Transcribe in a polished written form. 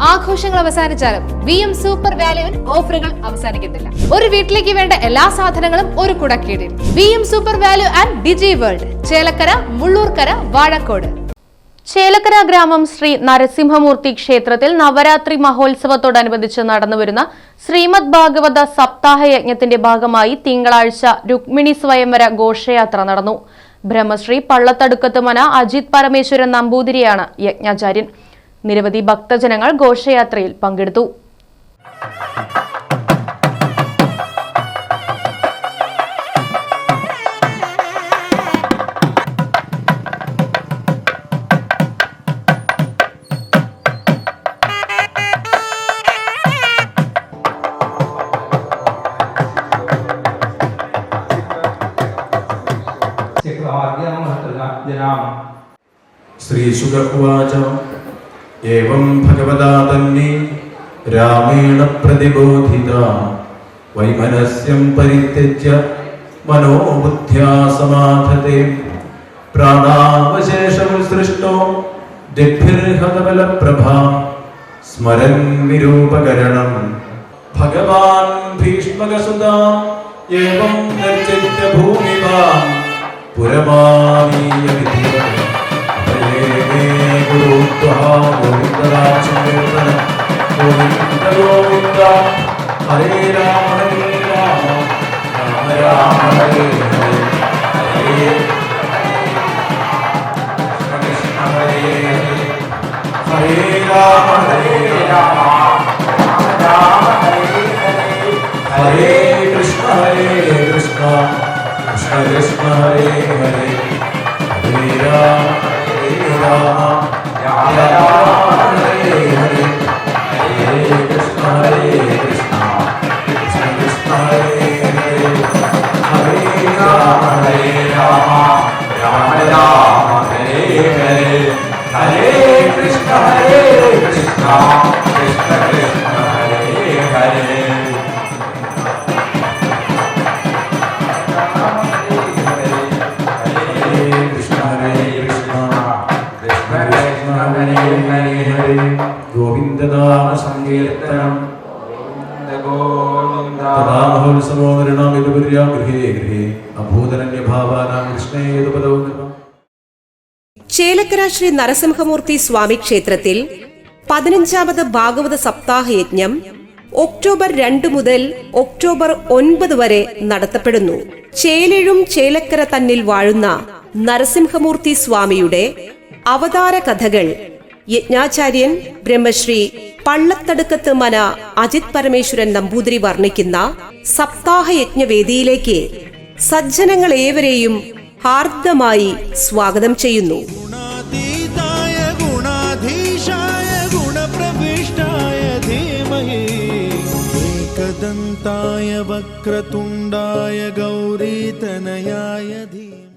ആഘോഷങ്ങൾ അവസാനിച്ചാലും VM super വാല്യുവിൽ ഓഫറുകൾ അവസാനിക്കുന്നില്ല. ഒരു വീട്ടിലേക്ക് വേണ്ട എല്ലാ സാധനങ്ങളും ഒരു കുടക്കീഴിൽ. VM super value and digi world, Chelakkara, Mullurkara, Vazhakode. Chelakkara ഗ്രാമം ശ്രീ നരസിംഹമൂർത്തി ക്ഷേത്രത്തിൽ നവരാത്രി മഹോത്സവത്തോടനുബന്ധിച്ച് നടന്നുവരുന്ന ശ്രീമദ് ഭാഗവത സപ്താഹ യജ്ഞത്തിന്റെ ഭാഗമായി തിങ്കളാഴ്ച രുക്മിണി സ്വയംവര ഘോഷയാത്ര നടന്നു. ബ്രഹ്മശ്രീ പള്ളത്തടുക്കത്ത് മന അജിത് പരമേശ്വരൻ നമ്പൂതിരിയാണ് യജ്ഞാചാര്യൻ. നിരവധി ഭക്തജനങ്ങൾ ഘോഷയാത്രയിൽ പങ്കെടുത്തു. श्रीशुक उवाच एवं भगवता तन्मे रामेण प्रतिबोधिता वैमनस्यं परित्यज्य मनोबुद्ध्या समाधते प्राणावशेषमुत्सृष्टो दिग्भिर्हतबलप्रभा स्मरन् विरूपकरणं भगवान् भीष्मकसुता एवं निर्जित्य भूमिवान् पुरमानीय विधिवत् गोविंद गोविंद हरे राम राम राम हरे हरे हरे कृष्ण हरे हरे राम राम हरे हरे हरे कृष्ण कृष्ण कृष्ण हरे हरे हरे राम गोविंदनाम संकीर्तनम ചേലക്കര ശ്രീ നരസിംഹമൂർത്തി സ്വാമി ക്ഷേത്രത്തിൽ 15ാമത് ഭാഗവത സപ്താഹ യജ്ഞം ഒക്ടോബർ 2 മുതൽ ഒക്ടോബർ 9 വരെ നടത്തപ്പെടുന്നു. ചേലെഴും ചേലക്കര തന്നിൽ വാഴുന്ന നരസിംഹമൂർത്തി സ്വാമിയുടെ അവതാര കഥകൾ യജ്ഞാചാര്യൻ ബ്രഹ്മശ്രീ പള്ളത്തടുക്കത്ത് മന അജിത് പരമേശ്വരൻ നമ്പൂതിരി വർണ്ണിക്കുന്ന സപ്താഹ യജ്ഞവേദിയിലേക്ക് സജ്ജനങ്ങൾ ഏവരെയും ഹാർദ്ദമായി സ്വാഗതം ചെയ്യുന്നു. ഏകദന്തായ വക്രതുണ്ടായ ഗൗരീതനയായ ധീമഹി.